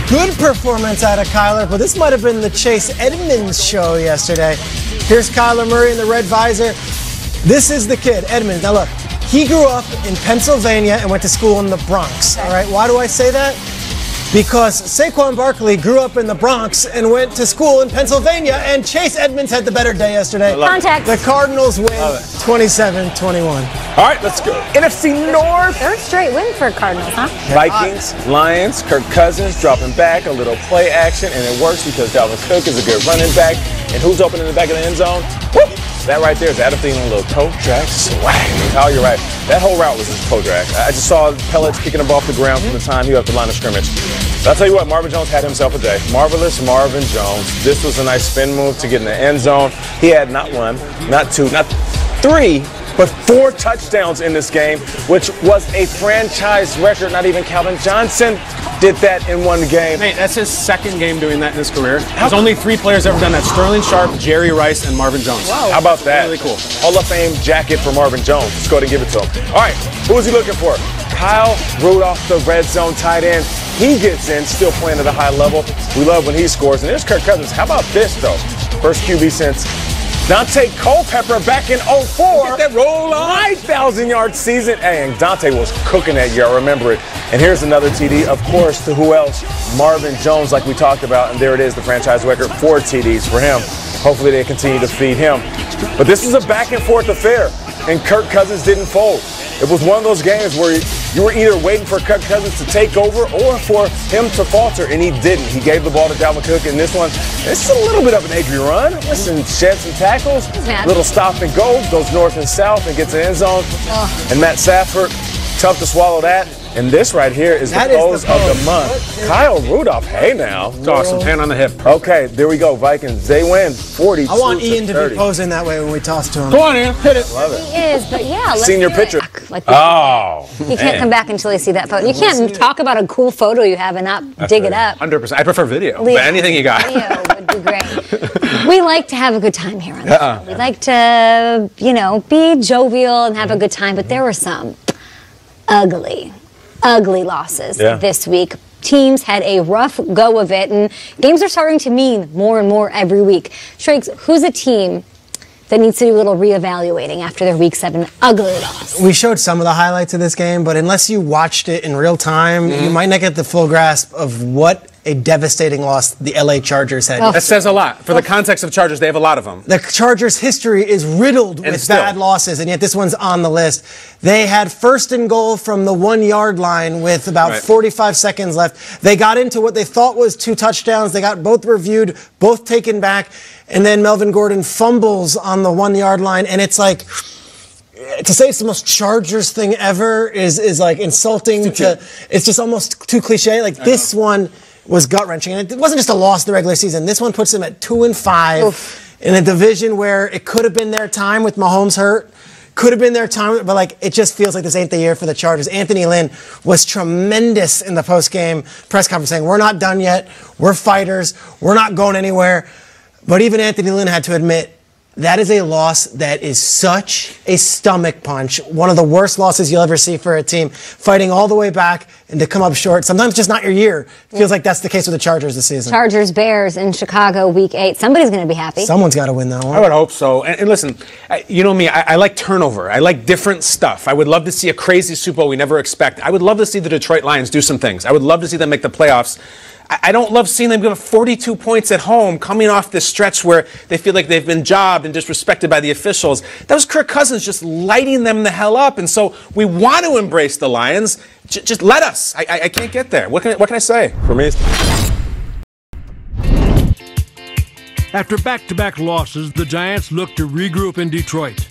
good performance out of Kyler, but this might have been the Chase Edmonds show yesterday. Here's Kyler Murray in the red visor. This is the kid, Edmonds. Now look, he grew up in Pennsylvania and went to school in the Bronx. All right, why do I say that? Because Saquon Barkley grew up in the Bronx and went to school in Pennsylvania, and Chase Edmonds had the better day yesterday. Contact. The Cardinals win 27-21. All right, let's go. NFC North. Third straight win for Cardinals, huh? Vikings, Lions, Kirk Cousins dropping back, a little play action, and it works because Dalvin Cook is a good running back. And who's open in the back of the end zone? Whoop! That right there is Adam Thielen, a little toe drag swag. Oh, you're right. That whole route was just toe drag. I just saw pellets kicking him off the ground from the time he was at the line of scrimmage. But I'll tell you what, Marvin Jones had himself a day. Marvelous Marvin Jones. This was a nice spin move to get in the end zone. He had not one, not two, not three, but 4 touchdowns in this game, which was a franchise record. Not even Calvin Johnson did that in one game. Hey, that's his second game doing that in his career. There's only 3 players ever done that: Sterling Sharp, Jerry Rice, and Marvin Jones. Wow. How about that? Really cool. Hall of Fame jacket for Marvin Jones. Let's go ahead and give it to him. All right, who is he looking for? Kyle Rudolph, the red zone tight end. He gets in, still playing at a high level. We love when he scores. And there's Kirk Cousins. How about this, though? First QB since Dante Culpepper back in 04. Get that roll on. 9,000-yard season. Hey, and Dante was cooking that year. I remember it. And here's another TD, of course, to who else? Marvin Jones, like we talked about. And there it is, the franchise record, 4 TDs for him. Hopefully they continue to feed him. But this is a back-and-forth affair, and Kirk Cousins didn't fold. It was one of those games where you were either waiting for Kirk Cousins to take over or for him to falter, and he didn't. He gave the ball to Dalvin Cook in this one. It's a little bit of an angry run. Listen, shed some tackles, little stop and go, goes north and south and gets the end zone. And Matt Stafford, tough to swallow that. And this right here is the pose of the month. Kyle Rudolph, hey now. It's awesome, hand on the hip. Okay, there we go. Vikings, they win 42 I want Ian to 30. be posing that way when we toss to him. Go on, Ian, hit it. Love it. He is, but yeah, let's Seen your do picture. It. Like Oh, you can't come back until you see that photo. You can't talk about a cool photo you have and not dig it up. 100%. I prefer video, but anything you got. Video would be great. We like to have a good time here on the show. We like to, be jovial and have a good time, but there were some ugly losses this week. Teams had a rough go of it, and games are starting to mean more and more every week. Shrakes, who's a team that needs to do a little reevaluating after their Week 7 ugly loss? We showed some of the highlights of this game, but unless you watched it in real time, you might not get the full grasp of what a devastating loss the LA Chargers had. That says a lot. For the context of Chargers, they have a lot of them. The Chargers' history is riddled with bad losses, and yet this one's on the list. They had 1st and goal from the 1-yard line with about 45 seconds left. They got into what they thought was 2 touchdowns. They got both reviewed, both taken back, and then Melvin Gordon fumbles on the 1-yard line, and it's like, to say it's the most Chargers thing ever is like insulting. It's just almost too cliche. Like this one was gut-wrenching, and it wasn't just a loss in the regular season. This one puts them at 2-5 in a division where it could have been their time with Mahomes hurt. Could have been their time, but it just feels like this ain't the year for the Chargers. Anthony Lynn was tremendous in the post-game press conference saying, we're not done yet. We're fighters. We're not going anywhere. But even Anthony Lynn had to admit, that is a loss that is such a stomach punch. One of the worst losses you'll ever see for a team, fighting all the way back and to come up short. Sometimes just not your year. Feels like that's the case with the Chargers this season. Chargers, Bears in Chicago, Week 8. Somebody's going to be happy. Someone's got to win that one. I would hope so. And listen, you know me, I like turnover. I like different stuff. I would love to see a crazy Super Bowl we never expect. I would love to see the Detroit Lions do some things. I would love to see them make the playoffs. I don't love seeing them give up 42 points at home coming off this stretch where they feel like they've been jobbed and disrespected by the officials. That was Kirk Cousins just lighting them the hell up. And so we want to embrace the Lions. Just let us. I can't get there. What can I say? For me, After back-to-back losses, the Giants look to regroup in Detroit.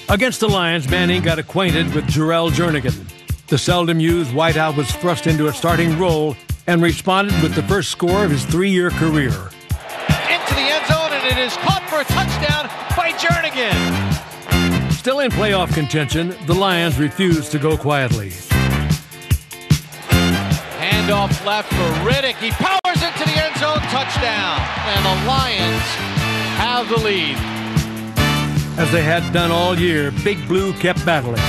Against the Lions, Manning got acquainted with Jarrell Jernigan. The seldom-used wideout was thrust into a starting role and responded with the first score of his 3-year career. Into the end zone, and it is caught for a touchdown by Jernigan. Still in playoff contention, the Lions refuse to go quietly. Handoff left for Riddick. He powers into the end zone, touchdown. And the Lions have the lead. As they had done all year, Big Blue kept battling.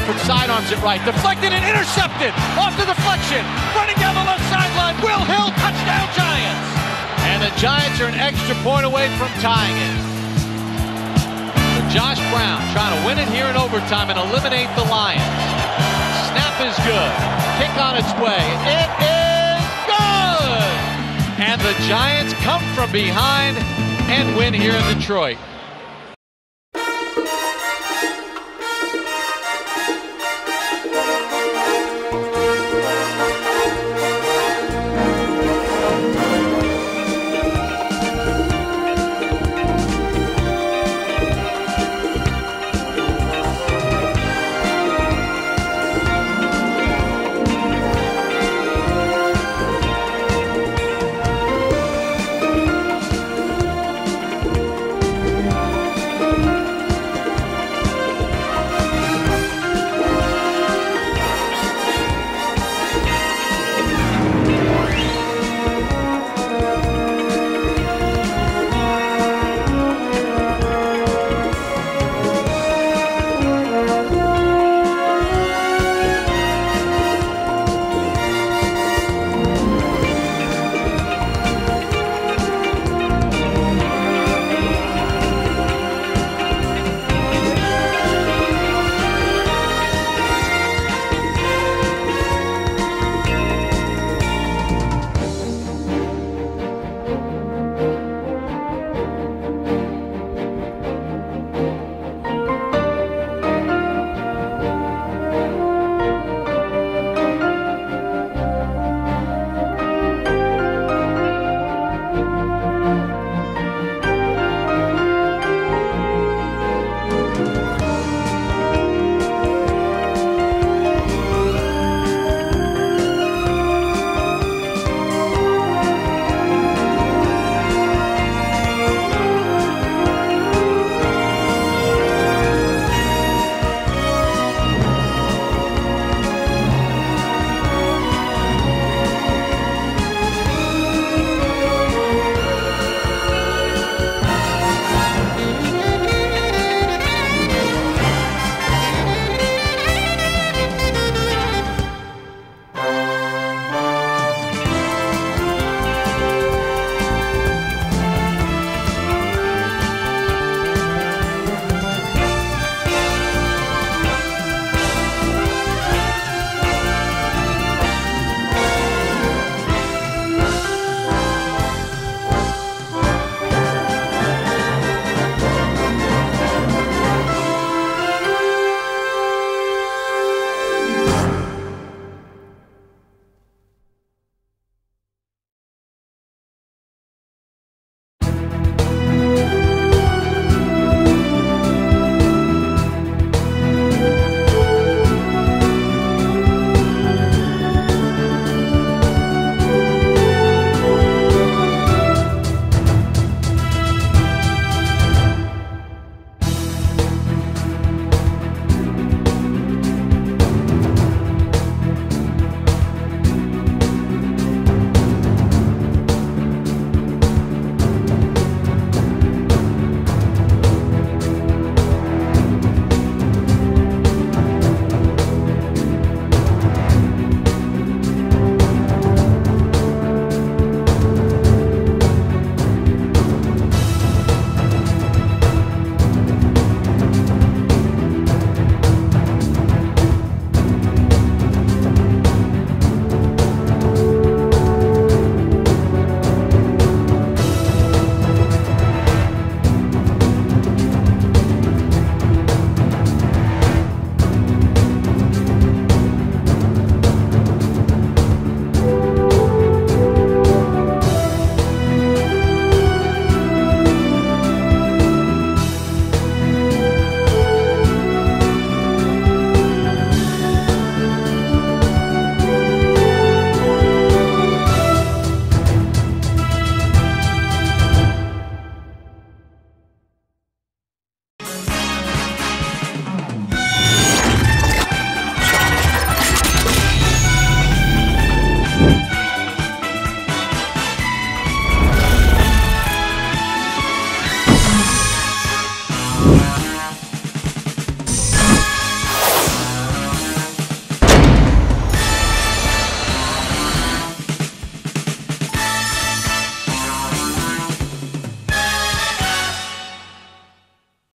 Stafford sidearms it right. Deflected and intercepted. Off the deflection. Running down the left sideline. Will Hill, touchdown Giants. And the Giants are an extra point away from tying it. But Josh Brown trying to win it here in overtime and eliminate the Lions. Snap is good. Kick on its way. It is good! And the Giants come from behind and win here in Detroit.